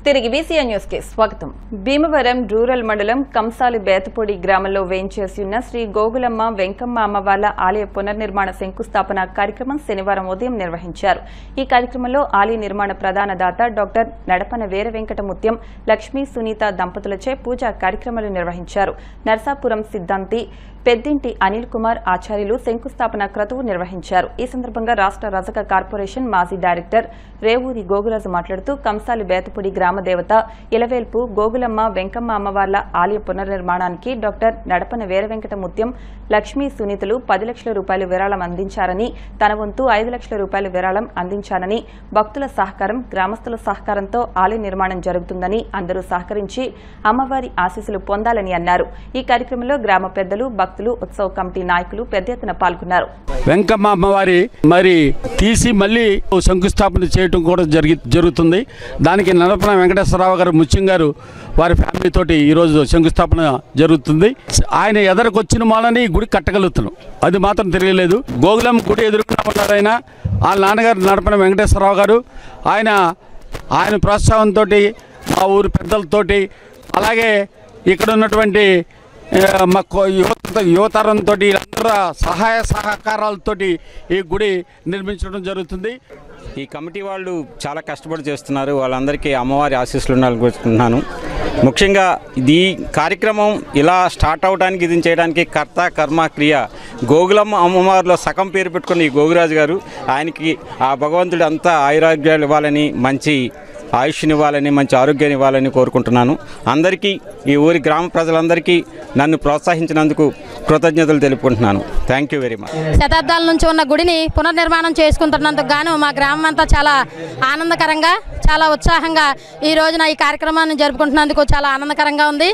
తిరిగి BCN news కి స్వాగతం. భీమవరం రూరల్ మండలం కంసాలి బేతపూడి గ్రామంలో వేంచేసి ఉన్న శ్రీ గోగులమ్మ వెంకమ్మ అమ్మవార్ల ఆలయ పునర్నిర్మాణ శంకుస్థాపన కార్యక్రమం శనివారం ఉదయం నిర్వహించారు. ఈ కార్యక్రమంలో ఆలయ నిర్మాణ ప్రధాన దాత డాక్టర్ నడపన వీర వెంకటముత్యం, లక్ష్మీ సునీత దంపతులచే పూజా కార్యక్రమాలు నిర్వహించారు. నర్సాపురం సిద్ధాంతి పెద్దింటి అనిల్ కుమార్ ఆచార్యులు శంకుస్థాపన క్రతువు నిర్వహించారు. ఈ సందర్భంగా రాష్ట్ర రజక కార్పొరేషన్ మాజీ డైరెక్టర్ రేవూరి గోగురాజు మాట్లాడుతూ కంసాలి బేతపూడి గ్రామదేవత ఇలవేల్పు గోగులమ్మ వెంకమ్మ అమ్మవార్ల ఆలయ పునర్నిర్మాణానికి డాక్టర్ నడపన వీర వెంకటముత్యం, లక్ష్మీ సునీతలు 10 లక్షల రూపాయలు విరాళం అందించారని, తన వంతు 5 లక్షల రూపాయలు విరాళం అందించానని, భక్తుల సహకారం, గ్రామస్తుల సహకారంతో ఆలయ నిర్మాణం జరుగుతుందని, అందరూ సహకరించి అమ్మవారి ఆశీస్సులు పొందాలని అన్నారు. ఈ కార్యక్రమంలో గ్రామ పెద్దలు, భక్తులు, ఉత్సవ కమిటీ నాయకులు పెద్ద ఎత్తున పాల్గొన్నారు. వెంకమ్మ అమ్మవారి మరి తీసి మళ్ళీ శంకుస్థాపన చేయటం కూడా జరుగుతుంది. దానికి నడపన వెంకటేశ్వరరావు గారు ముత్యం గారు వారి ఫ్యామిలీ తోటి ఈరోజు శంకుస్థాపన జరుగుతుంది. ఆయన ఎదరికొచ్చిన మాలని గుడి కట్టగలుగుతున్నాం, అది మాత్రం తెలియలేదు. గోగులమ్మ గుడి ఎదుర్కొన్న ఉన్నారు ఆయన. వాళ్ళ నాన్నగారు నడపన వెంకటేశ్వరరావు గారు, ఆయన ప్రోత్సాహంతో మా ఊరి పెద్దలతోటి, అలాగే ఇక్కడ ఉన్నటువంటి మా యువతరంతో అందరూ సహాయ సహకారాలతోటి ఈ గుడి నిర్మించడం జరుగుతుంది. ఈ కమిటీ వాళ్ళు చాలా కష్టపడి చేస్తున్నారు. వాళ్ళందరికీ అమ్మవారి ఆశీస్సులు ఉండాలనుకుంటున్నాను. ముఖ్యంగా ఈ కార్యక్రమం ఇలా స్టార్ట్ అవడానికి, ఇది చేయడానికి కర్త కర్మ క్రియ గోగులమ్మ అమ్మవారిలో సగం పేరు పెట్టుకున్న ఈ గోగురాజు గారు, ఆయనకి ఆ భగవంతుడు అంతా ఆయురాగ్యాలు ఇవ్వాలని, మంచి ఆయుష్నివ్వాలని, మంచి ఆరోగ్యాన్ని ఇవ్వాలని కోరుకుంటున్నాను. అందరికీ, ఈ ఊరి గ్రామ ప్రజలందరికీ నన్ను ప్రోత్సహించినందుకు కృతజ్ఞతలు తెలుపుకుంటున్నాను. Thank you very much. శతాబ్దాల నుంచి ఉన్న గుడిని పునర్నిర్మాణం చేసుకుంటున్నందుకు గాను మా గ్రామం అంతా చాలా ఆనందకరంగా, చాలా ఉత్సాహంగా ఈ రోజున ఈ కార్యక్రమాన్ని జరుపుకుంటున్నందుకు చాలా ఆనందకరంగా ఉంది.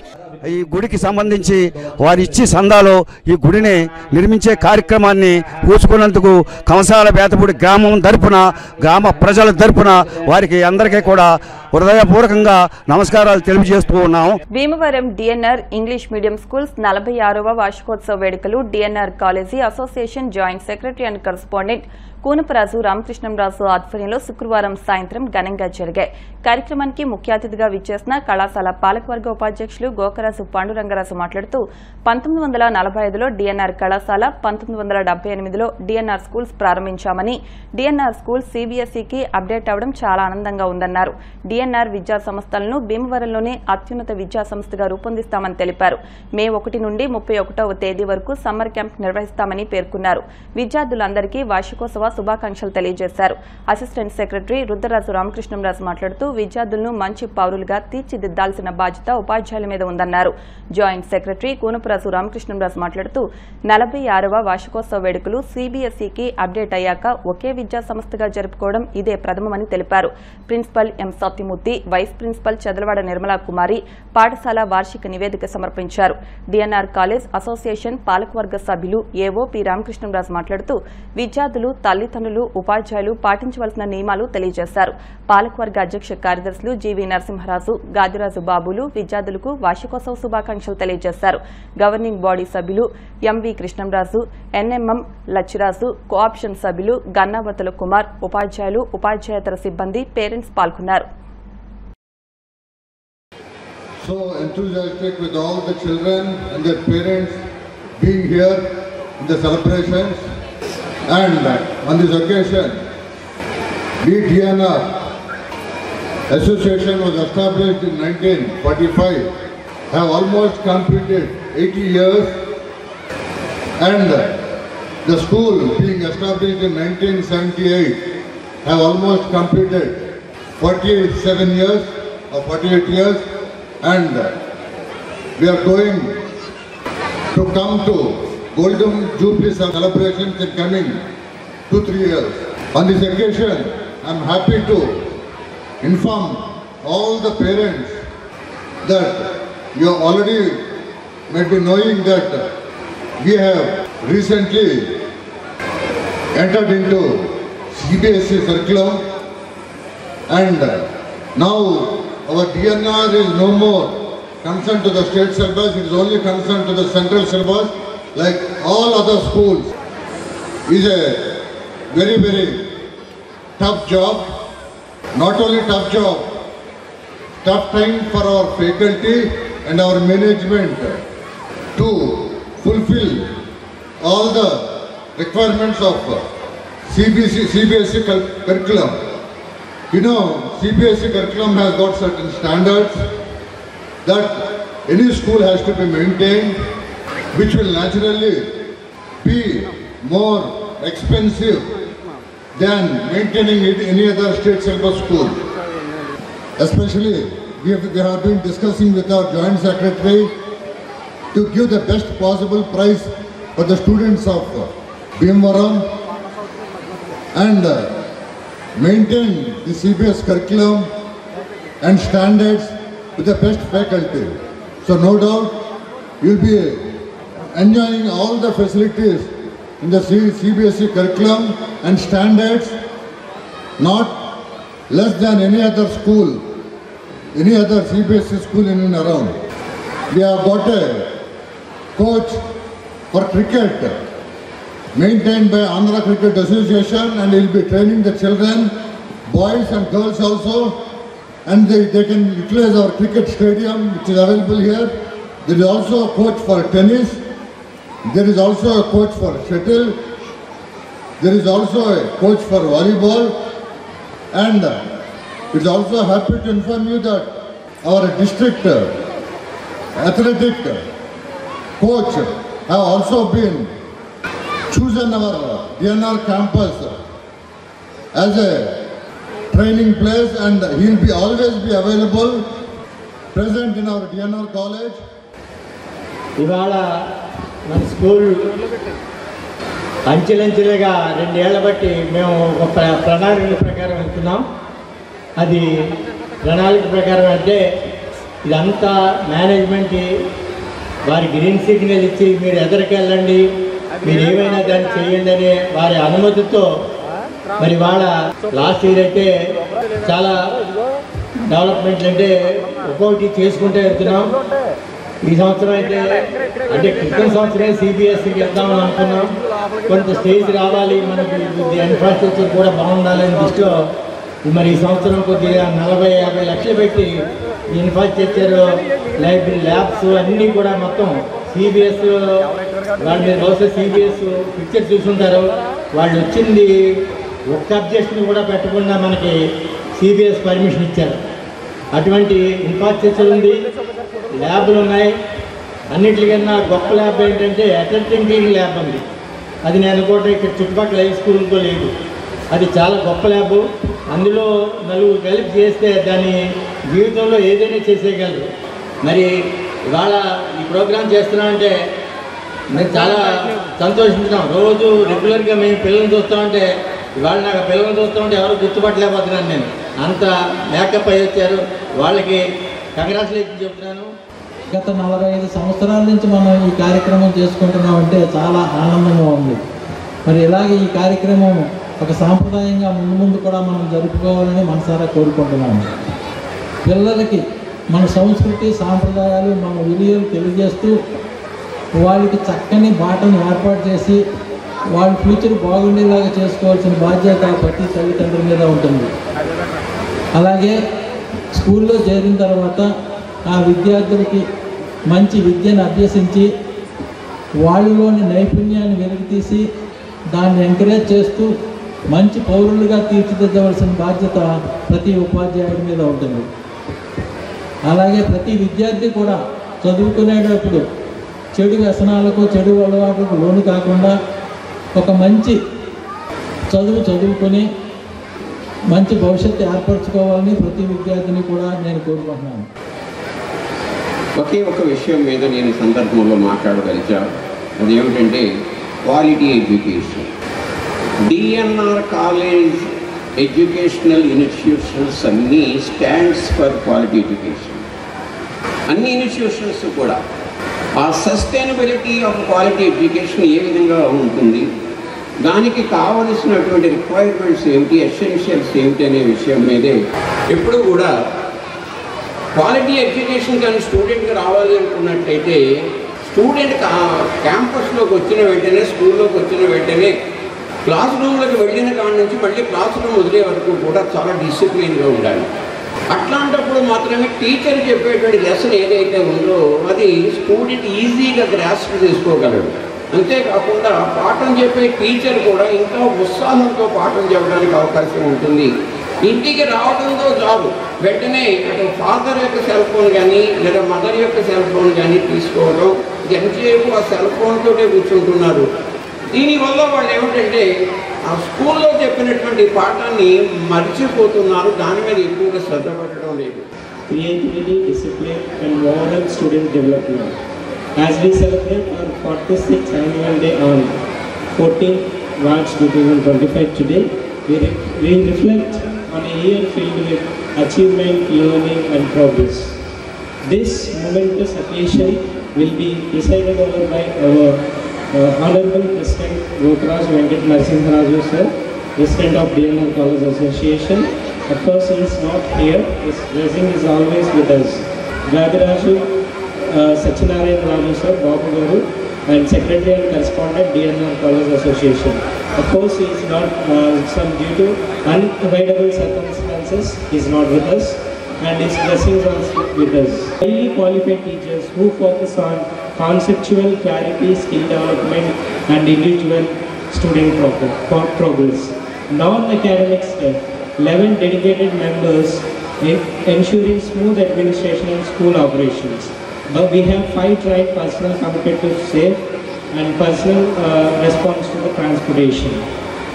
ఈ గుడికి సంబంధించి వారి ఇచ్చి సందాలో ఈ గుడిని నిర్మించే కార్యక్రమాన్ని పూసుకున్నందుకు కంసాల బేతపూడి గ్రామం తరపున, గ్రామ ప్రజల తరపున వారికి అందరికీ కూడా హృదయపూర్వకంగా నమస్కారాలు తెలియజేస్తూ ఉన్నాం. Bhimavaram DNR English medium schools 46వ వార్షికోత్సవ వేడుకలు DNR college association joint secretary and correspondent Koonaparaju Ramakrishnamraju ఆధ్వర్యంలో శుక్రవారం సాయంత్రం ఘనంగా జరిగాయి. కార్యక్రమానికి ముఖ్య అతిథిగా విచ్చేసిన కళాశాల పాలకవర్గ ఉపాధ్యక్షులు గోకరాజు పాండురంగరాజు మాట్లాడుతూ 1945లో డిఎన్ఆర్ కళాశాల, 1978లో డిఎన్ఆర్ స్కూల్స్ ప్రారంభించామని, డిఎన్ఆర్ స్కూల్స్ సిబిఎస్ఈకి అప్డేట్ అవడం చాలా ఆనందంగా ఉందన్నారు. డిఎన్ఆర్ విద్యా సంస్థలను భీమవరంలోనే అత్యున్నత విద్యా సంస్థగా రూపొందిస్తామని తెలిపారు. మే 1 నుండి 31వ తేదీ వరకు సమ్మర్ క్యాంప్ నిర్వహిస్తామని పేర్కొన్నారు. విద్యార్థులందరికీ వార్షికోత్సవ శుభాకాంక్షలు తెలియజేశారు. అసిస్టెంట్ సెక్రటరీ రుద్రరాజు రామకృష్ణంరాజు మాట్లాడుతూ విద్యార్థులను మంచి పౌరులుగా తీర్చిదిద్దాల్సిన బాధ్యత ఉపాధ్యాయుల మీద ఉందన్నారు. జాయింట్ సెక్రటరీ కూనపరాజు రామకృష్ణంరాజు మాట్లాడుతూ 46వ వార్షికోత్సవ వేడుకలు సిబిఎస్ఈకి అప్డేట్ అయ్యాక ఒకే విద్యా సంస్థగా జరుపుకోవడం ఇదే ప్రథమమని తెలిపారు. Principal M Satyamurthy, vice principal Chadalavada Nirmala Kumari పాఠశాల వార్షిక నివేదిక సమర్పించారు. డిఎన్ఆర్ కాలేజ్ అసోసియేషన్ పాలకవర్గ సభ్యులు ఏవో పి రామకృష్ణంరాజు మాట్లాడుతూ విద్యార్థులు, తల్లిదండ్రులు, ఉపాధ్యాయులు పాటించవలసిన నియమాలు తెలియజేశారు. పాలకవర్గ అధ్యక్ష కార్యదర్శులు జీవీ నరసింహరాజు, గాదిరాజు బాబులు విద్యార్థులకు వార్షికోత్సవ శుభాకాంక్షలు తెలియజేశారు. గవర్నింగ్ బాడీ సభ్యులు MV Krishnamraju, NMM Lachiraju, cooption సభ్యులు గన్నావతల కుమార్, ఉపాధ్యాయులు, ఉపాధ్యాయేతర సిబ్బంది, పేరెంట్స్ పాల్గొన్నారు. So enthusiastic with all the children and their parents being here in the celebrations. And on this occasion, DNR Association was established in 1945, have almost completed 80 years, and the school being established in 1978 have almost completed 47 years or 48 years, and we are going to come to Golden Jubilee celebrations in coming 2-3 years. On this occasion, I am happy to inform all the parents that you already may be knowing that we have recently entered into CBSE curriculum, and now our DNR is no more concerned to the state syllabus, it is only concerned to the central syllabus. Like all other schools, is a very, very tough job. Not only tough job, tough time for our faculty and our management to fulfill all the requirements of CBSE curriculum. You know, CBSE curriculum has got certain standards that any school has to be maintained, which will naturally be more expensive than maintaining it any other state syllabus school. Especially, we have been discussing with our Joint Secretary to give the best possible price for the students of Bhimavaram and maintain the CBS curriculum and standards with the best faculty. So no doubt you will be enjoying all the facilities in the CBSE curriculum and standards, not less than any other school, any other CBSE school in and around. We have got a coach for cricket maintained by Andhra Cricket Association, and he will be training the children, boys and girls also, and they can utilize our cricket stadium which is available here. There is also a coach for tennis, there is also a coach for shuttle, there is also a coach for volleyball, and it is also happy to inform you that our district athletic coach have also been chosen our DNR campus as a training place, and he will be always be available, present in our DNR college. ఇవాళ మన school అంచెలంచెలుగా 2 ఏళ్ల బట్టి మేము ఒక ప్రణాళిక ప్రకారం వెళ్తున్నాం. అది ప్రణాళిక ప్రకారం అంటే ఇదంతా మేనేజ్మెంట్ వారి గ్రీన్ సిగ్నల్ ఇచ్చి మీరు ఎదరికెళ్ళండి, మీరు ఏమైనా దాన్ని చేయండి అనే వారి అనుమతితో మరి వాళ్ళ లాస్ట్ ఇయర్ అయితే చాలా డెవలప్మెంట్లు అంటే ఒక్కొక్కటి చేసుకుంటూ వెళ్తున్నాం. ఈ సంవత్సరం అయితే అంటే క్రితం సంవత్సరం సిబిఎస్ఈకి వెళ్దామని అనుకున్నాం. కొంత స్టేజ్ రావాలి, మనకి ఇన్ఫ్రాస్ట్రక్చర్ కూడా బాగుండాలని దృష్టిలో మరి ఈ సంవత్సరం కొద్దిగా 40-50 లక్షలు పెట్టి ఇన్ఫ్రాస్ట్రక్చర్, లైబ్రరీ, ల్యాబ్స్ అన్నీ కూడా మొత్తం సిబిఎస్ వాళ్ళ మీద బహుశా సిబిఎస్ పిక్చర్ చూసుంటారు. వాళ్ళు వచ్చింది ఒక్క అబ్జెక్షన్ కూడా పెట్టకుండా మనకి సిబిఎస్ పర్మిషన్ ఇచ్చారు. అటువంటి ఇన్ఫ్రాస్ట్రక్చర్ ఉంది, ల్యాబ్లు ఉన్నాయి. అన్నింటికన్నా గొప్ప ల్యాబ్ ఏంటంటే అటెంటింగ్ ల్యాబ్ ఉంది. అది నేను కూడా ఇక్కడ చుట్టుపక్కల హై స్కూల్తో లేదు. అది చాలా గొప్ప ల్యాబ్. అందులో 4 కలిపి చేస్తే దాన్ని జీవితంలో ఏదైనా చేసేయగలరు. మరి ఇవాళ ఈ ప్రోగ్రాం చేస్తున్నామంటే మేము చాలా సంతోషిస్తున్నాం. రోజు రెగ్యులర్గా మేము పిల్లల్ని చూస్తామంటే ఇవాళ నాకు పిల్లల్ని చూస్తామంటే ఎవరు గుర్తుపట్టలేకపోతున్నాను. నేను అంత మేకప్ అయ్యి వచ్చారు. వాళ్ళకి కంగ్రాచులేషన్ చెప్తున్నాను. గత 45 సంవత్సరాల నుంచి మనం ఈ కార్యక్రమం చేసుకుంటున్నామంటే చాలా ఆనందంగా ఉంది. మరి ఇలాగే ఈ కార్యక్రమం ఒక సాంప్రదాయంగా ముందు కూడా మనం జరుపుకోవాలని మనసారా కోరుకుంటున్నాము. పిల్లలకి మన సంస్కృతి, సాంప్రదాయాలు, మన విలువలు తెలియజేస్తూ వాళ్ళకి చక్కని బాటను ఏర్పాటు చేసి వాళ్ళ ఫ్యూచర్ బాగుండేలాగా చేసుకోవాల్సిన బాధ్యత ప్రతి తల్లిదండ్రుల మీద ఉంటుంది. అలాగే స్కూల్లో చేరిన తర్వాత ఆ విద్యార్థులకి మంచి విద్యను అభ్యసించి వాళ్ళలోని నైపుణ్యాన్ని వెలికితీసి దాన్ని ఎంకరేజ్ చేస్తూ మంచి పౌరులుగా తీర్చిదిద్దవలసిన బాధ్యత ప్రతి ఉపాధ్యాయుడి మీద ఉంటుంది. అలాగే ప్రతి విద్యార్థి కూడా చదువుకునేటప్పుడు చెడు వ్యసనాలకు, చెడు అలవాట్లకు లోను కాకుండా ఒక మంచి చదువుకొని మంచి భవిష్యత్తు ఏర్పరచుకోవాలని ప్రతి విద్యార్థిని కూడా నేను కోరుకుంటున్నాను. ఒకే ఒక విషయం మీద నేను ఈ సందర్భంలో మాట్లాడగలిచాను. అదేమిటంటే quality education. DNR college educational institutions అన్నీ స్టాండ్స్ ఫర్ క్వాలిటీ ఎడ్యుకేషన్. అన్ని ఇన్స్టిట్యూషన్స్ కూడా ఆ సస్టైనబిలిటీ ఆఫ్ క్వాలిటీ ఎడ్యుకేషన్ ఏ విధంగా ఉంటుంది, దానికి కావలసినటువంటి రిక్వైర్మెంట్స్ ఏమిటి, ఎసెన్షియల్స్ ఏమిటి అనే విషయం మీదే ఎప్పుడు కూడా క్వాలిటీ ఎడ్యుకేషన్ కానీ స్టూడెంట్కి రావాలి అనుకున్నట్లయితే స్టూడెంట్ క్యాంపస్లోకి వచ్చిన వెంటనే, స్కూల్లోకి వచ్చిన వెంటనే క్లాస్ రూమ్లోకి వెళ్ళిన కాడి నుంచి మళ్ళీ క్లాస్ రూమ్ వదిలే వరకు కూడా చాలా డిసిప్లిన్గా ఉండాలి. అట్లాంటప్పుడు మాత్రమే టీచర్ చెప్పేటువంటి లెసన్ ఏదైతే ఉందో అది స్టూడెంట్ ఈజీగా గ్రాస్ప్ చేసుకోగలడు. అంతేకాకుండా పాఠం చెప్పే టీచర్ కూడా ఇంకా ఉత్సాహంతో పాఠం చెప్పడానికి అవకాశం ఉంటుంది. ఇంటికి రావడంతో చాలు వెంటనే అటు ఫాదర్ యొక్క సెల్ ఫోన్ కానీ లేదా మదర్ యొక్క సెల్ ఫోన్ కానీ తీసుకోవడం, ఎంతసేపు ఆ సెల్ ఫోన్తోనే కూర్చుంటున్నారు. దీనివల్ల వాళ్ళు ఏమిటంటే ఆ స్కూల్లో చెప్పినటువంటి పాఠాన్ని మర్చిపోతున్నారు, దాని మీద ఎక్కువగా శ్రద్ధ పెట్టడం లేదు. Creativity, discipline and moral student development. As we celebrate our 46th annual day on 14 March 2025 today, we reflect on a year filled with achievement, learning and progress. This momentous occasion will be presided over by our Honorable President Gokaraj Venkat Narasimharaju sir, President of DNR College Association. Of course, he is not here. His blessing is always with us. Gadiraju Sachinarayan Raju sir, Babu Garu, and Secretary and Correspondent DNR College Association. Of course, he is not, due to unavoidable circumstances, he is not with us, and his blessings are with us. Highly qualified teachers who focus on conceptual clarity, skill development, and individual student progress. Non-academic staff, 11 dedicated members ensuring smooth administration and school operations. But we have 5 trained personnel committed to safe and personal response to the transportation.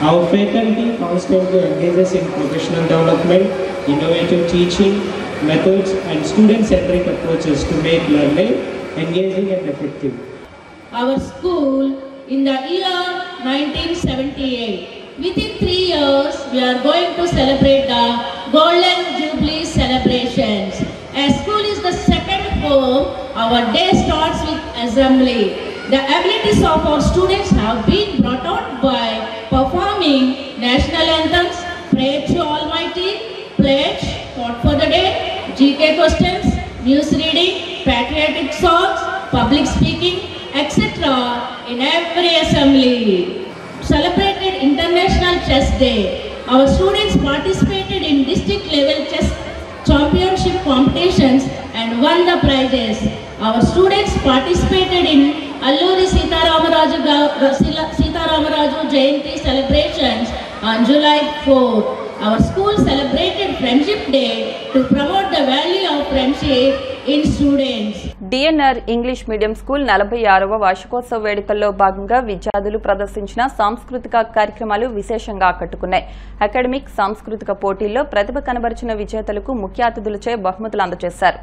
Our faculty constantly engages in professional development, innovative teaching methods and student-centric approaches to make learning engaging and effective. Our school in the year 1978. Within 3 years, we are going to celebrate the Golden Jubilee celebrations. As school is the second home, our day starts with assembly. The abilities of our students have been brought out by performing national anthems, prayer to Almighty, pledge, thought for the day, GK questions, news reading, patriotic songs, public speaking, etc. in every assembly. Celebrated International Chess Day. Our students participated in district level chess championship competitions and won the prizes. Our students participated in Alluri Sitaramaraju Jayanti celebrations on July 4th. Our school celebrated Friendship Day to promote the value of friendship in students. DNR English medium school 46వ వార్షికోత్సవ వేడుకల్లో భాగంగా విద్యార్థులు ప్రదర్శించిన సాంస్కృతిక కార్యక్రమాలు విశేషంగా ఆకట్టుకున్నాయి. అకాడమిక్ సాంస్కృతిక పోటీల్లో ప్రతిభ కనబరిచిన విజేతలకు ముఖ్య అతిథులచే బహుమతులు అందజేశారు.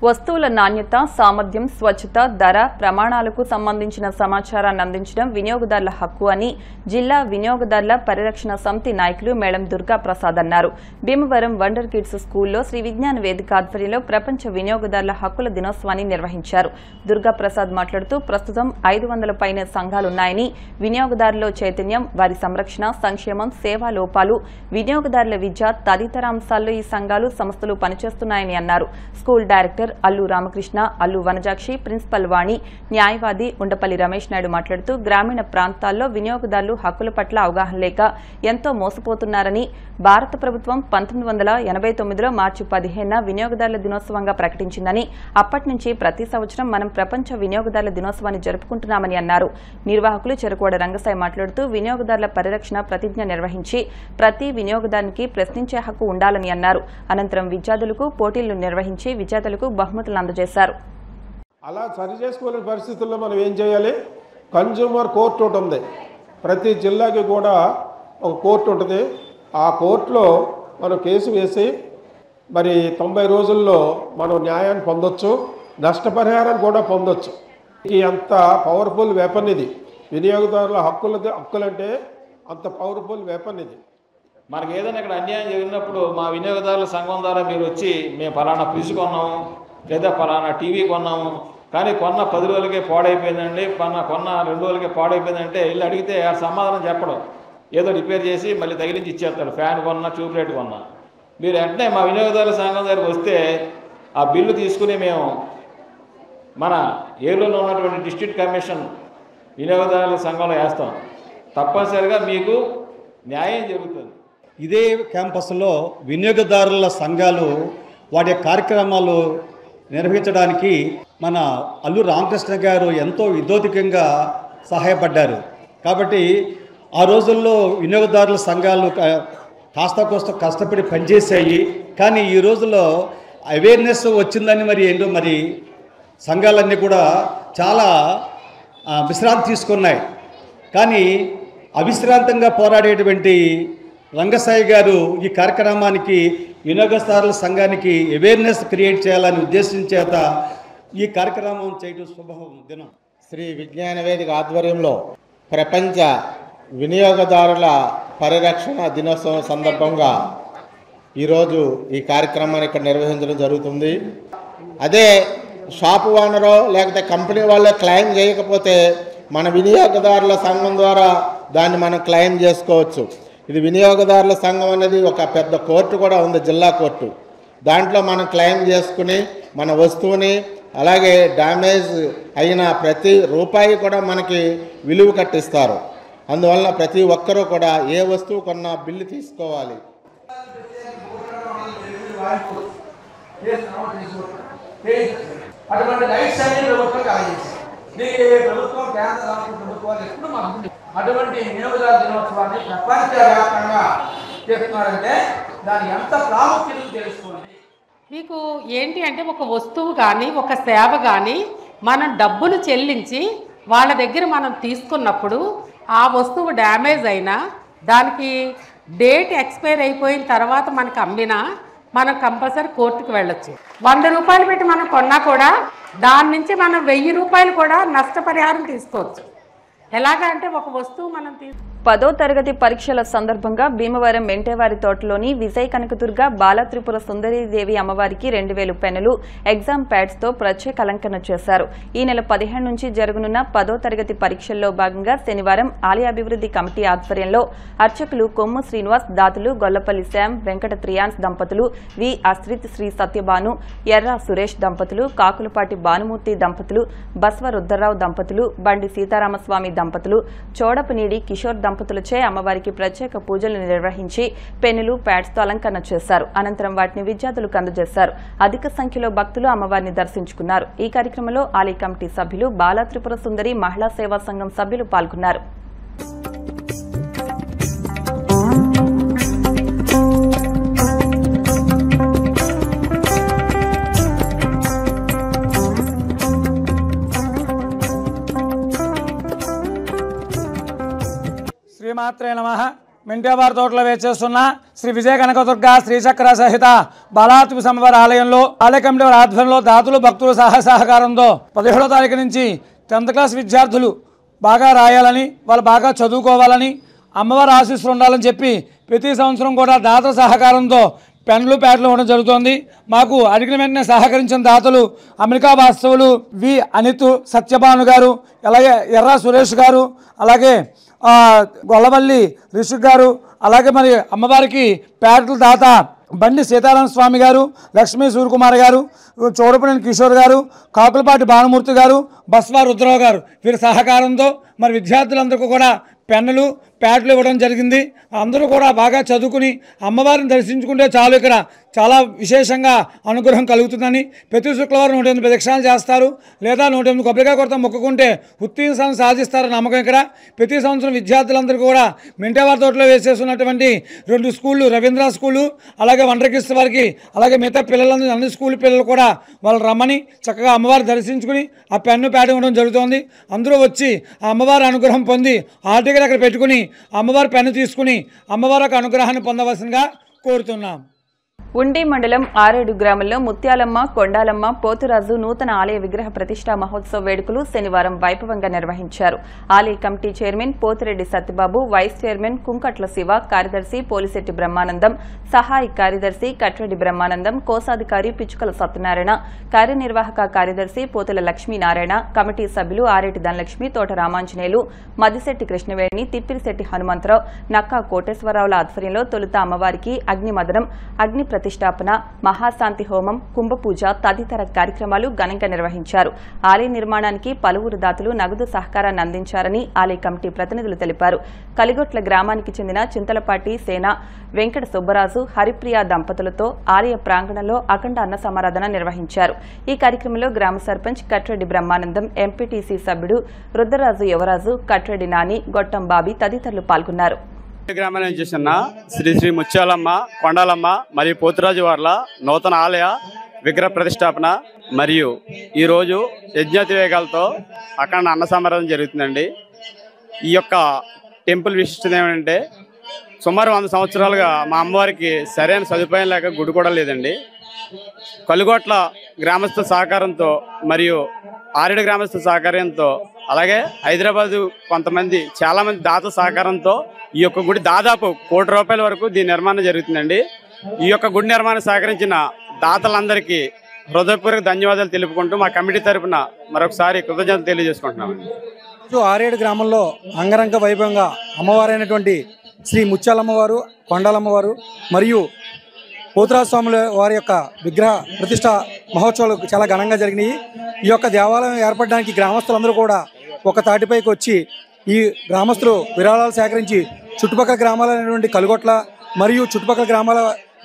వస్తువుల నాణ్యత, సామర్థ్యం, స్వచ్ఛత, ధర, ప్రమాణాలకు సంబంధించిన సమాచారాన్ని అందించడం వినియోగదారుల హక్కు అని జిల్లా వినియోగదారుల పరిరక్షణ సమితి నాయకులు మేళం దుర్గా ప్రసాద్ అన్నారు. భీమవరం వండర్ కిడ్స్ స్కూల్లో శ్రీ విజ్ఞాన వేదిక ఆధ్వర్యంలో ప్రపంచ వినియోగదారుల హక్కుల దినోత్సవాన్ని నిర్వహించారు. దుర్గా ప్రసాద్ మాట్లాడుతూ ప్రస్తుతం 500 పైన సంఘాలున్నాయని, వినియోగదారుల్లో చైతన్యం, వారి సంరక్షణ, సంక్షేమం, సేవా లోపాలు, వినియోగదారుల విద్య తదితర అంశాల్లో ఈ సంఘాలు, సంస్థలు పనిచేస్తున్నాయని అన్నారు. School director Allu Ramakrishna, Allu Vanajakshi, principal Vani, న్యాయవాది ఉండపల్లి రమేష్ నాయుడు మాట్లాడుతూ గ్రామీణ ప్రాంతాల్లో వినియోగదారులు హక్కుల పట్ల అవగాహన లేక ఎంతో మోసపోతున్నారని, భారత ప్రభుత్వం 1989లో మార్చి 15న వినియోగదారుల దినోత్సవంగా ప్రకటించిందని, అప్పటి నుంచి ప్రతి సంవత్సరం మనం ప్రపంచ వినియోగదారుల దినోత్సవాన్ని జరుపుకుంటున్నామని అన్నారు. నిర్వాహకులు చెరుకోడ రంగసాయి మాట్లాడుతూ వినియోగదారుల పరిరక్షణ ప్రతిజ్ఞ నిర్వహించి ప్రతి వినియోగదారునికి ప్రశ్నించే హక్కు ఉండాలని అన్నారు. అనంతరం విద్యార్థులకు పోటీలు నిర్వహించి విజేతలకు బహుమతులు అందజేశారు. అలా సరి చేసుకోలేని పరిస్థితుల్లో మనం ఏం చేయాలి? కన్జ్యూమర్ కోర్టు ఒకటి ఉంది. ప్రతి జిల్లాకి కూడా ఒక కోర్టు ఉంటుంది. ఆ కోర్టులో మనం కేసు వేసి మరి 90 రోజుల్లో మనం న్యాయాన్ని పొందొచ్చు, నష్టపరిహారాన్ని కూడా పొందొచ్చు. అంత పవర్ఫుల్ వెపన్ ఇది. వినియోగదారుల హక్కులంటే అంత పవర్ఫుల్ వెపన్ ఇది. మనకి ఏదైనా ఇక్కడ అన్యాయం జరిగినప్పుడు మా వినియోగదారుల సంఘం ద్వారా మీరు వచ్చి మేము ఫలానా ఫ్రిడ్జ్ కొన్నాము, లేదా ఫలానా టీవీ కొన్నాము, కానీ కొన్న 10 రోజులకే పాడైపోయిందండి, కొన్న 2 రోజులకే పాడైపోయిందంటే ఇల్లు అడిగితే ఆ సమాధానం చెప్పడం, ఏదో రిపేర్ చేసి మళ్ళీ తగిలించి ఇచ్చేస్తాడు. ఫ్యాన్ కొన్నా, ట్యూబ్ లైట్ కొన్నా. మీరు వెంటనే మా వినియోగదారుల సంఘం దగ్గరికి వస్తే ఆ బిల్లు తీసుకుని మేము మన ఏలూరులో ఉన్నటువంటి డిస్ట్రిక్ట్ కమిషన్ వినియోగదారుల సంఘంలో వేస్తాం. తప్పనిసరిగా మీకు న్యాయం జరుగుతుంది. ఇదే క్యాంపస్లో వినియోగదారుల సంఘాలు వాటి కార్యక్రమాలు నిర్వహించడానికి మన అల్లు రామకృష్ణ గారు ఎంతో విధోధికంగా సహాయపడ్డారు. కాబట్టి ఆ రోజుల్లో వినియోగదారుల సంఘాలు కాస్త కోస్త కష్టపడి పనిచేసాయి. కానీ ఈ రోజుల్లో అవేర్నెస్ వచ్చిందని మరి ఏంటో మరి సంఘాలన్నీ కూడా చాలా విశ్రాంతి తీసుకున్నాయి. కానీ అవిశ్రాంతంగా పోరాడేటువంటి రంగసాయి గారు ఈ కార్యక్రమానికి వినియోగదారుల సంఘానికి అవేర్నెస్ క్రియేట్ చేయాలని ఉద్దేశం చేత ఈ కార్యక్రమం చేయడం శుభ దినం. శ్రీ విజ్ఞాన వేదిక ఆధ్వర్యంలో ప్రపంచ వినియోగదారుల పరిరక్షణ దినోత్సవం సందర్భంగా ఈరోజు ఈ కార్యక్రమాన్ని ఇక్కడ నిర్వహించడం జరుగుతుంది. అదే షాపు ఓనరో లేకపోతే కంపెనీ వాళ్ళో క్లెయిమ్ చేయకపోతే మన వినియోగదారుల సంఘం ద్వారా దాన్ని మనం క్లెయిమ్ చేసుకోవచ్చు. ఇది వినియోగదారుల సంఘం అనేది ఒక పెద్ద కోర్టు కూడా ఉంది, జిల్లా కోర్టు. దాంట్లో మనం క్లెయిమ్ చేసుకుని మన వస్తువుని అలాగే డ్యామేజ్ అయిన ప్రతి రూపాయి కూడా మనకి విలువ కట్టిస్తారు. అందువలన ప్రతి ఒక్కరూ కూడా ఏ వస్తువు కొన్నా బిల్లు తీసుకోవాలి. అటువంటి రైట్స్ అనేది ప్రభుత్వం కలిగించింది. దీనికి ప్రభుత్వం కేంద్ర రాష్ట్ర ప్రభుత్వాలు ఎప్పుడు మాకు అటువంటి వినియోగదారు దినోత్సవాన్ని ప్రపంచవ్యాప్తంగా చేస్తున్నారంటే దాని ఎంత ప్రాముఖ్యత తెలుసుకోండి. మీకు ఏంటి అంటే ఒక వస్తువు కానీ ఒక సేవ కానీ మనం డబ్బులు చెల్లించి వాళ్ళ దగ్గర మనం తీసుకున్నప్పుడు ఆ వస్తువు డ్యామేజ్ అయినా దానికి డేట్ ఎక్స్పైర్ అయిపోయిన తర్వాత మనకు అమ్మినా మనం కంపల్సరీ కోర్టుకు వెళ్ళొచ్చు. 100 రూపాయలు పెట్టి మనం కొన్నా కూడా దాని నుంచి మనం 1000 రూపాయలు కూడా నష్టపరిహారం తీసుకోవచ్చు. ఎలాగంటే ఒక వస్తువు మనం 10వ తరగతి పరీక్షల సందర్భంగా భీమవరం మెంటేవారి తోటలోని విజయ కనకదుర్గ బాలత్రిపుర సుందరీదేవి అమ్మవారికి 2000 పెన్నులు ఎగ్జామ్ ప్యాడ్స్ తో ప్రత్యేక అలంకరణ చేశారు. ఈ నెల 15 నుంచి జరగనున్న 10వ తరగతి పరీక్షల్లో భాగంగా శనివారం ఆలయ అభివృద్ధి కమిటీ ఆధ్వర్యంలో అర్చకులు కొమ్ము శ్రీనివాస్, దాతులు గొల్లపల్లి శ్యామ్, వెంకట త్రియాన్స్ దంపతులు, వి అశ్రిత్, శ్రీ సత్యభాను, ఎర్ర సురేష్ దంపతులు, కాకులపాటి భానుమూర్తి దంపతులు, బస్వ రుద్రరావు దంపతులు, బండి సీతారామస్వామి దంపతులు, చోడపనీడి కిషోర్ దంపతులచే అమ్మవారికి ప్రత్యేక పూజలు నిర్వహించి పెన్నులు, ప్యాడ్స్ తో అలంకరణ చేశారు. అనంతరం వాటిని విద్యార్థులకు అందజేశారు. అధిక సంఖ్యలో భక్తులు అమ్మవారిని దర్శించుకున్నారు. ఈ కార్యక్రమంలో ఆలయ కమిటీ సభ్యులు, బాల త్రిపుర సుందరి మహిళా సేవా సంఘం సభ్యులు పాల్గొన్నారు. శ్రీమాత్రే నమః. మెంటేవారి తోటలో వేచేస్తున్న శ్రీ విజయ కనకదుర్గ శ్రీచక్ర సహిత బాలాత్రిపుర అమ్మవారి ఆలయంలో ఆలయ కమిటీ వారి ఆధ్వర్యంలో దాతలు భక్తులు సహకారంతో 17వ తారీఖు నుంచి 10th క్లాస్ విద్యార్థులు బాగా రాయాలని, వాళ్ళు బాగా చదువుకోవాలని, అమ్మవారి ఆశీస్సులు ఉండాలని చెప్పి ప్రతి సంవత్సరం కూడా దాతల సహకారంతో పెన్నులు, ప్యాడ్లు ఇవ్వడం జరుగుతోంది. మాకు అడిగిన వెంటనే సహకరించిన దాతలు అమెరికా వాస్తవులు వి అనిత్, సత్యభాను గారు, అలాగే ఎర్ర సురేష్ గారు, అలాగే గొల్లవల్లి రిషిక్ గారు, అలాగే మరి అమ్మవారికి ప్యాడ్ల దాత బండి సీతారామ స్వామి గారు, లక్ష్మీ సూర్యకుమార్ గారు, చోడపనేని కిషోర్ గారు, కాకులపాటి భానుమూర్తి గారు, బస్వా రుద్రరావు గారు, వీరి సహకారంతో మరి విద్యార్థులందరికీ కూడా పెన్నులు, ప్యాడ్లు ఇవ్వడం జరిగింది. అందరూ కూడా బాగా చదువుకుని అమ్మవారిని దర్శించుకుంటే చాలు ఇక్కడ చాలా విశేషంగా అనుగ్రహం కలుగుతుందని ప్రతి శుక్రవారం 108 ప్రదక్షిణాలు చేస్తారు, లేదా 108 కొబ్బరికాయ కొడత మొక్కుకుంటే ఉత్తీర్ణం సాధిస్తారని నమ్మకం ఇక్కడ. ప్రతి సంవత్సరం విద్యార్థులందరూ కూడా మెంటేవారి తోటలో వేసేస్తున్నటువంటి 2 స్కూళ్ళు, రవీంద్ర స్కూలు, అలాగే వండరకిస్తు వారికి, అలాగే మిగతా పిల్లలందరూ అన్ని స్కూల్ పిల్లలు కూడా వాళ్ళు రమ్మని చక్కగా అమ్మవారిని దర్శించుకుని ఆ పెన్ను ప్యాడ్ ఇవ్వడం జరుగుతోంది. అందరూ వచ్చి ఆ అమ్మవారి అనుగ్రహం పొంది హాల్ టికెట్ అక్కడ పెట్టుకుని అమ్మవారి పెన్ను తీసుకుని అమ్మవారి యొక్క అనుగ్రహాన్ని పొందవలసిందిగా కోరుతున్నాం. ఉండి మండలం ఆరేడు గ్రామంలో ముత్యాలమ్మ, కొండాలమ్మ, పోతురాజు నూతన ఆలయ విగ్రహ ప్రతిష్టా మహోత్సవ వేడుకలు శనివారం వైభవంగా నిర్వహించారు. ఆలయ committee chairman Pothireddy Satyababu, vice chairman Kunkatla Siva, కార్యదర్శి పోలిశెట్టి బ్రహ్మానందం, సహాయ కార్యదర్శి కట్రెడ్డి బ్రహ్మానందం, కోశాధికారి పిచ్చుకల సత్యనారాయణ, కార్యనిర్వాహక కార్యదర్శి పోతుల లక్ష్మీనారాయణ, కమిటీ సభ్యులు ఆరేటి ధనలక్ష్మి, తోట రామాంజనేయులు, మదిశెట్టి కృష్ణవేణి, తిప్పిరిశెట్టి హనుమంతరావు, నక్కా కోటేశ్వరరావుల ఆధ్వర్యంలో తొలుత అమ్మవారికి అగ్నిమదనం, అగ్ని ప్రతిష్టాపన, మహాశాంతి హోమం, కుంభపూజ తదితర కార్యక్రమాలు ఘనంగా నిర్వహించారు. ఆలయ నిర్మాణానికి పలువురు దాతలు నగదు సహకారాన్ని అందించారని ఆలయ కమిటీ ప్రతినిధులు తెలిపారు. కలిగొట్ల గ్రామానికి చెందిన చింతలపాటి సేన, వెంకట సుబ్బరాజు, హరిప్రియ దంపతులతో ఆలయ ప్రాంగణంలో అఖండ అన్న సమారాధన నిర్వహించారు. ఈ కార్యక్రమంలో గ్రామ సర్పంచ్ కట్రెడ్డి బ్రహ్మానందం, ఎంపీటీసీ సభ్యుడు రుద్రరాజు యువరాజు, కట్రెడ్డి నాని, గొట్టం బాబి తదితరులు పాల్గొన్నారు. గ్రామానికి చేసిన శ్రీ శ్రీ ముత్యాలమ్మ, కొండాలమ్మ మరియు పోతురాజు వార్ల నూతన ఆలయ విగ్రహ ప్రతిష్టాపన మరియు ఈరోజు యజ్ఞోతివేగాలతో అఖండ అన్న సమారాధన జరుగుతుందండి. ఈ యొక్క టెంపుల్ విశిష్టత ఏమంటే సుమారు 100 సంవత్సరాలుగా మా అమ్మవారికి సరైన సదుపాయం లేక గుడి కూడా లేదండి. కలుగొట్ల గ్రామస్తుల సహకారంతో మరియు ఆరేడు గ్రామస్తుల సహకారంతో అలాగే హైదరాబాదు కొంతమంది చాలామంది దాత సహకారంతో ఈ యొక్క గుడి దాదాపు ₹1 కోటి వరకు దీని నిర్మాణం జరుగుతుందండి. ఈ యొక్క గుడి నిర్మాణం సహకరించిన దాతలందరికీ హృదయపూర్వక ధన్యవాదాలు తెలుపుకుంటూ మా కమిటీ తరఫున మరొకసారి కృతజ్ఞతలు తెలియజేసుకుంటున్నాం. 6 గ్రామంలో అంగరంగ వైభవంగా అమ్మవారైనటువంటి శ్రీ ముత్యాలమ్మవారు, కొండాలమ్మవారు మరియు పోతురాజు స్వాముల వారి యొక్క విగ్రహ ప్రతిష్ట మహోత్సవాలు చాలా ఘనంగా జరిగినాయి. ఈ యొక్క దేవాలయం ఏర్పడడానికి గ్రామస్తులందరూ కూడా ఒక తాటిపైకి వచ్చి ఈ గ్రామస్తులు విరాళాలు సేకరించి చుట్టుపక్కల గ్రామాలైనటువంటి కలుగొట్ల మరియు చుట్టుపక్కల గ్రామాల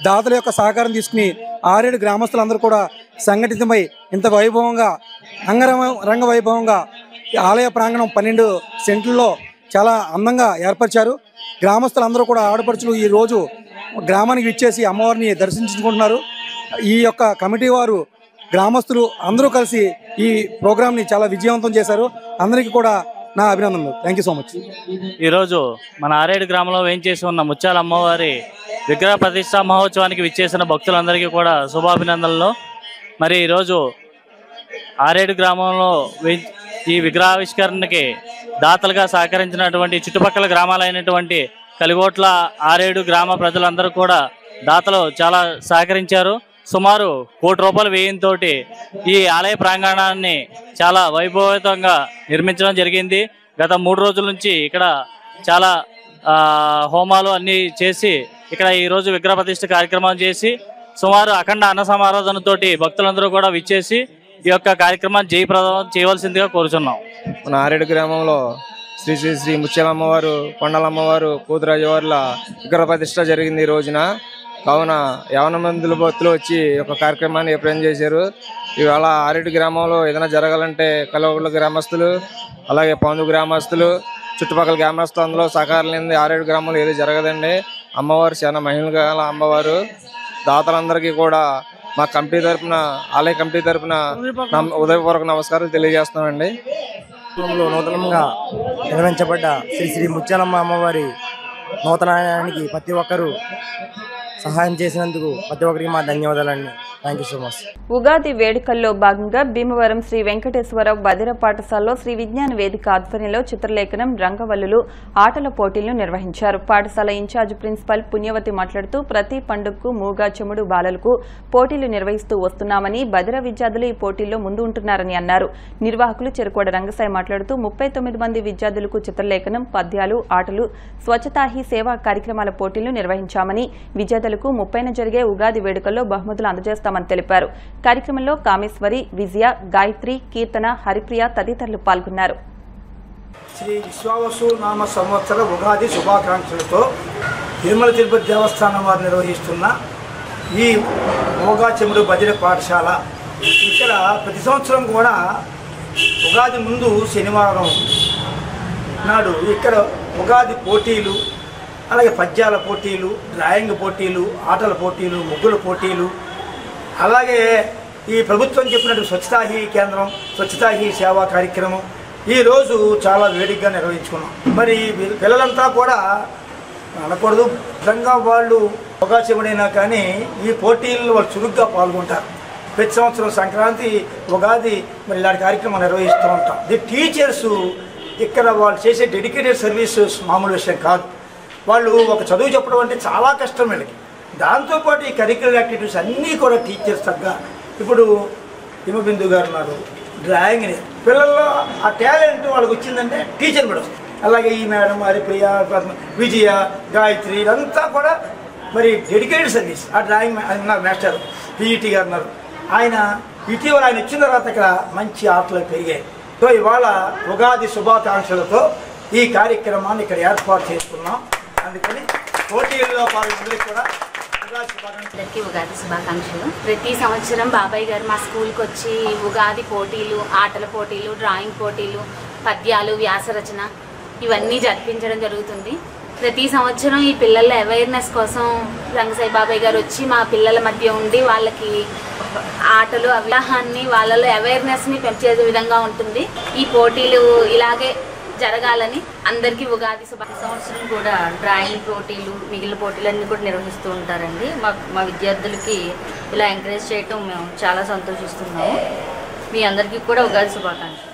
దాతల యొక్క సహకారం తీసుకుని 6 గ్రామస్తులందరూ కూడా సంఘటితమై ఇంత వైభవంగా రంగ వైభవంగా ఆలయ ప్రాంగణం 12 సెంట్లలో చాలా అందంగా ఏర్పరిచారు. గ్రామస్తులందరూ కూడా ఆడపడుచులు ఈ రోజు గ్రామానికి విచ్చేసి అమ్మవారిని దర్శించుకుంటున్నారు. ఈ యొక్క కమిటీ వారు గ్రామస్తులు అందరూ కలిసి ఈ ప్రోగ్రాంని చాలా విజయవంతం చేశారు. అందరికీ కూడా నా అభినందనలు. Thank you so much. ఈరోజు మన 6 గ్రామంలో వేయించేసి ఉన్న ముత్యాల అమ్మవారి విగ్రహ ప్రతిష్టా మహోత్సవానికి విచ్చేసిన భక్తులందరికీ కూడా శుభాభినందనలు. మరి ఈరోజు 6 గ్రామంలో ఈ విగ్రహావిష్కరణకి దాతలుగా సహకరించినటువంటి చుట్టుపక్కల గ్రామాలైనటువంటి కలిగోట్ల 6 గ్రామ ప్రజలందరూ కూడా దాతలు చాలా సహకరించారు. సుమారు ₹1 కోటి వ్యయంతో ఈ ఆలయ ప్రాంగణాన్ని చాలా వైభవంగా నిర్మించడం జరిగింది. గత 3 రోజుల నుంచి ఇక్కడ చాలా హోమాలు అన్నీ చేసి ఇక్కడ ఈరోజు విగ్రహ ప్రతిష్ఠ కార్యక్రమం చేసి సుమారు అఖండ అన్న సమారాధనతోటి భక్తులందరూ కూడా విచ్చేసి ఈ యొక్క కార్యక్రమాన్ని జయప్రదం చేయవలసిందిగా కోరుచున్నాం. మన 6 గ్రామంలో శ్రీ శ్రీ శ్రీ ముత్యాలమ్మవారు, కొండలమ్మవారు, పోతురాజు వార్ల విగ్రహ ప్రతిష్ఠ జరిగింది ఈ రోజున. కావున 50 మంది భక్తులు వచ్చి ఒక కార్యక్రమాన్ని ఏర్పాటు చేశారు. ఇవాళ 6 గ్రామంలో ఏదైనా జరగాలంటే కలవగుళ్ళ గ్రామస్తులు, అలాగే పందు గ్రామస్తులు, చుట్టుపక్కల గ్రామస్తులు అందులో సహకారం లేని 6 గ్రామంలో ఏది జరగదండి. అమ్మవారు చాలా మహిళలు గల అమ్మవారు. దాతలందరికీ కూడా మా కమిటీ తరఫున, ఆలయ కమిటీ తరఫున ఉదయపూర్వక నమస్కారాలు తెలియజేస్తున్నామండి. నూతనంగా నిర్వహించబడ్డ శ్రీ శ్రీ ముత్యాలమ్మ అమ్మవారి నూతనానికి ప్రతి ఒక్కరూ సహాయం చేసినందుకు ప్రతి ఒక్కరికి మా ధన్యవాదాలండి. Thank you so much. Ugadi వేడుకల్లో భాగంగా భీమవరం శ్రీ వెంకటేశ్వరరావు బదిర పాఠశాలలో శ్రీ విజ్ఞాన వేదిక ఆధ్వర్యంలో చిత్రలేఖనం, రంగవల్లులు, ఆటల పోటీలను నిర్వహించారు. పాఠశాల ఇన్ఛార్జ్ ప్రిన్సిపల్ పుణ్యవతి మాట్లాడుతూ ప్రతి పండుగకు మూగా చెముడు బాలలకు పోటీలు నిర్వహిస్తూ వస్తున్నామని, బదిర విద్యార్థులు ఈ పోటీల్లో ముందు ఉంటున్నారని అన్నారు. నిర్వాహకులు చెరుకోడ రంగసాయి మాట్లాడుతూ 39 మంది విద్యార్థులకు చిత్రలేఖనం, పద్యాలు, ఆటలు, స్వచ్ఛతా హీ సేవా కార్యక్రమాల పోటీలను నిర్వహించామని, విద్యార్థులకు 30న జరిగే ఉగాది వేడుకల్లో బహుమతులు అందజేస్తామని తెలిపారు. కార్యక్రమంలో కామేశ్వరి, విజయ, గాయత్రి, కీర్తన, హరిప్రియ తదితరులు పాల్గొన్నారు. శ్రీ విశ్వావసు నామ సంవత్సర ఉగాది శుభాకాంక్షలతో తిరుమల తిరుపతి దేవస్థానం వారు నిర్వహిస్తున్న ఈ మోగా చెముడు బదిర పాఠశాల ఇక్కడ ప్రతి సంవత్సరం కూడా ఉగాది ముందు శనివారం నాడు ఇక్కడ ఉగాది పోటీలు, అలాగే పద్యాల పోటీలు, డ్రాయింగ్ పోటీలు, ఆటల పోటీలు, ముగ్గుల పోటీలు, అలాగే ఈ ప్రభుత్వం చెప్పినట్టు స్వచ్ఛతా హీ కేంద్రం, స్వచ్ఛతా హీ సేవా కార్యక్రమం ఈరోజు చాలా వేడిగ్గా నిర్వహించుకున్నాం. మరి పిల్లలంతా కూడా అనకూడదు, నిజంగా వాళ్ళు అవకాశమైనా కానీ ఈ పోటీల్లో వాళ్ళు చురుగ్గా పాల్గొంటారు. ప్రతి సంవత్సరం సంక్రాంతి, ఉగాది మరి ఇలాంటి కార్యక్రమం నిర్వహిస్తూ ఉంటాం. ది టీచర్స్ ఇక్కడ వాళ్ళు చేసే డెడికేటెడ్ సర్వీసెస్ మామూలు విషయం కాదు. వాళ్ళు ఒక చదువు చెప్పడం అంటే చాలా కష్టం వీళ్ళకి. దాంతోపాటు ఈ కరిక్యులర్ యాక్టివిటీస్ అన్నీ కూడా టీచర్స్ తగ్గ ఇప్పుడు హిమబిందు గారు ఉన్నారు, డ్రాయింగ్ పిల్లల్లో ఆ టాలెంట్ వాళ్ళకి వచ్చిందంటే టీచర్ కూడా వస్తుంది. అలాగే ఈ మేడం, హరిప్రియ, విజయ, గాయత్రి ఇదంతా కూడా మరి డెడికేటెడ్ సర్వీస్. ఆ డ్రాయింగ్ ఉన్నారు మాస్టర్ పిఈటి గారు ఉన్నారు. ఆయన ఇటీవల ఆయన వచ్చిన తర్వాత ఇక్కడ మంచి ఆటలు పెరిగాయి. సో ఇవాళ ఉగాది శుభాకాంక్షలతో ఈ కార్యక్రమాన్ని ఇక్కడ ఏర్పాటు చేసుకున్నాం. అందుకని పోటీల్లో పాల్గొనే కూడా అందరికీ ఉగాది శుభాకాంక్షలు. ప్రతి సంవత్సరం బాబాయ్ గారు మా స్కూల్కి వచ్చి ఉగాది పోటీలు, ఆటల పోటీలు, డ్రాయింగ్ పోటీలు, పద్యాలు, వ్యాసరచన ఇవన్నీ జరిపించడం జరుగుతుంది. ప్రతి సంవత్సరం ఈ పిల్లల అవేర్నెస్ కోసం రంగసాయి బాబాయ్ గారు వచ్చి మా పిల్లల మధ్య ఉండి వాళ్ళకి ఆటలు, అవగాహాన్ని, వాళ్ళలో అవేర్నెస్ని పెంచే విధంగా ఉంటుంది. ఈ పోటీలు ఇలాగే జరగాలని అందరికీ ఉగాది సంవత్సరం కూడా డ్రాయింగ్ పోటీలు, మిగిలిన పోటీలు అన్నీ కూడా నిర్వహిస్తూ ఉంటారండి. మా విద్యార్థులకి ఇలా ఎంకరేజ్ చేయటం మేము చాలా సంతోషిస్తున్నాము. మీ అందరికీ కూడా ఉగాది శుభాకాంక్షలు.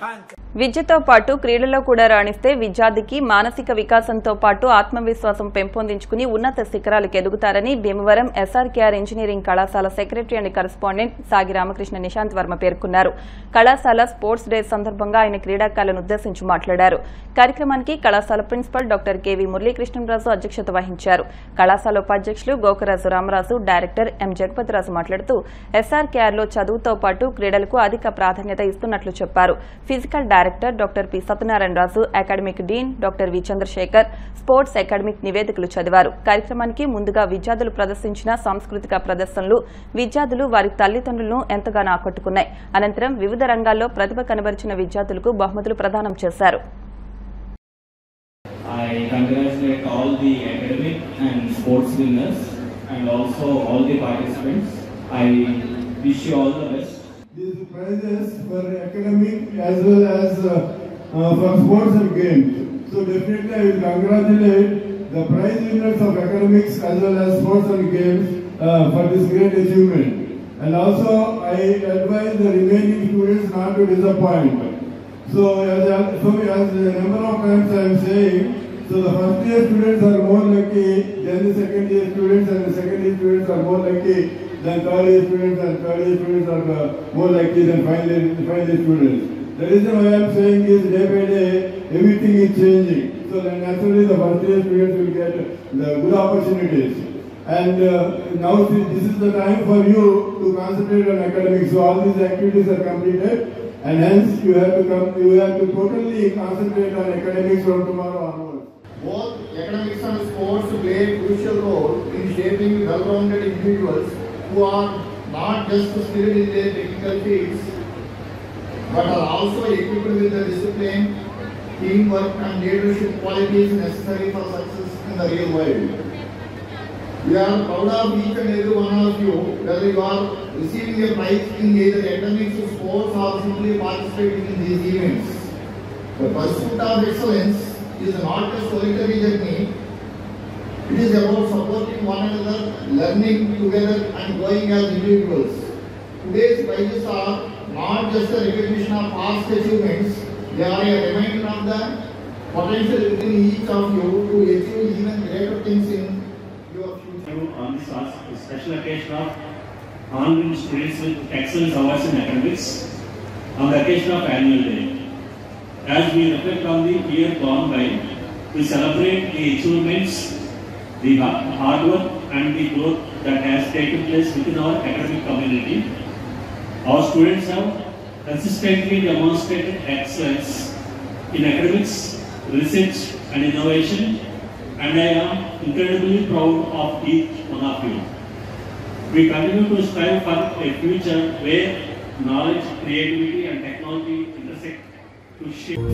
విద్యతో పాటు క్రీడలో కూడా రాణిస్తే విద్యార్థికి మానసిక వికాసంతో పాటు ఆత్మవిశ్వాసం పెంపొందించుకుని ఉన్నత శిఖరాలకు ఎదుగుతారని భీమవరం ఎస్ఆర్కేఆర్ ఇంజనీరింగ్ కళాశాల సెక్రటరీ అండ్ కరెస్పాండెంట్ సాగి రామకృష్ణ నిశాంత్ వర్మ పేర్కొన్నారు. కళాశాల స్పోర్ట్స్ డే సందర్భంగా ఆయన క్రీడాకారులను ఉద్దేశించి మాట్లాడారు. కార్యక్రమానికి కళాశాల ప్రిన్సిపల్ డాక్టర్ కెవి మురళీకృష్ణరాజు అధ్యక్షత వహించారు. కళాశాల ఉపాధ్యక్షులు గోకరాజు రామరాజు, డైరెక్టర్ ఎం జగపతిరాజు మాట్లాడుతూ ఎస్ఆర్కేఆర్లో చదువుతో పాటు క్రీడలకు అధిక ప్రాధాన్యత ఇస్తున్నట్లు చెప్పారు. Physical director doctor P Satyanarayana Raju, academic dean doctor V Chandrasekhar sports academic నివేదికలు చదివారు. కార్యక్రమానికి ముందుగా విద్యార్థులు ప్రదర్శించిన సాంస్కృతిక ప్రదర్శనలు విద్యార్థులు వారి తల్లిదండ్రులను ఎంతగానో ఆకట్టుకున్నాయి. అనంతరం వివిధ రంగాల్లో ప్రతిభ కనబరిచిన విద్యార్థులకు బహుమతులు ప్రదానం చేశారు. I congratulate all the academic and sports winners and also all the participants. I wish you all the best. These prizes for academic as well as for sports and games. So definitely I will congratulate the prize winners of academics as well as sports and games for this great achievement. And also I advise the remaining students not to disappoint. So as a number of times I am saying, so the first year students are more lucky than the second year students, and the second year students are more lucky than third year students, and third year students are more lucky than final year students. The reason why I am saying is day by day everything is changing. So then naturally the first year students will get the good opportunities. And now this is the time for you to concentrate on academics. So all these activities are completed, and hence you have to totally concentrate on academics from tomorrow onwards. Both academics and sports play a crucial role in shaping well-rounded individuals who are not just skilled in their technical fields, but are also equipped with the discipline, teamwork and leadership qualities necessary for success in the real world. We are proud of each and every one of you, whether you are receiving a prize in either academics, sports or simply participating in these events. The pursuit of excellence is not a solitary journey. It is about supporting one another, learning together and growing as individuals. Today's prizes are not just a recognition of past achievements, they are a reminder of the potential within each of you to achieve even greater things in your future. On this special occasion of honoring students with excellence awards in academics on the occasion of annual day. As we reflect on the year gone by, we celebrate the achievements, the hard work and the growth that has taken place within our academic community. Our students have consistently demonstrated excellence in academics, research and innovation, and I am incredibly proud of each one of you. We continue to strive for a future where knowledge, creativity and technology intersect to shape.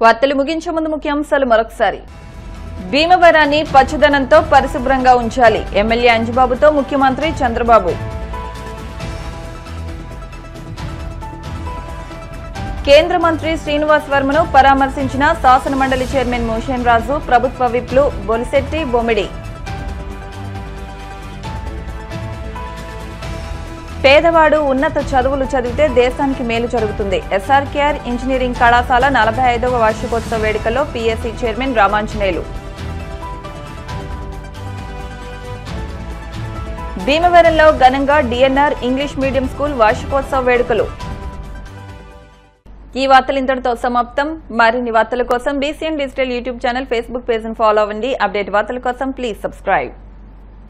వార్తలు ముగించే ముందు ముఖ్యాంశాలు మరొకసారి. భీమవరాన్ని పచ్చదనంతో పరిశుభ్రంగా ఉంచాలి. MLA అంజుబాబుతో ముఖ్యమంత్రి చంద్రబాబు. కేంద్ర మంత్రి శ్రీనివాస్ వర్మను పరామర్శించిన శాసనమండలి చైర్మన్ మోషన్ రాజు, ప్రభుత్వ విప్లు బొలిశెట్టి బొమ్మిడి. పేదవాడు ఉన్నత చదువులు చదివితే దేశానికి మేలు జరుగుతుంది. ఎస్ఆర్కేఆర్ ఇంజనీరింగ్ కళాశాల 45వ వార్షికోత్సవ వేడుకల్లో పీఎస్సీ చైర్మన్ రామాంజనేయులు. భీమవరంలో ఘనంగా డిఎన్ఆర్ ఇంగ్లీష్ మీడియం స్కూల్ వార్షికోత్సవ వేడుకలు. ఈ వార్తలు ఇంతటితో సమాప్తం. మరిన్ని వార్తల కోసం BCN digital YouTube channel, Facebook page follow అవ్వండి. అప్డేట్ వార్తల కోసం ప్లీజ్ సబ్స్క్రైబ్.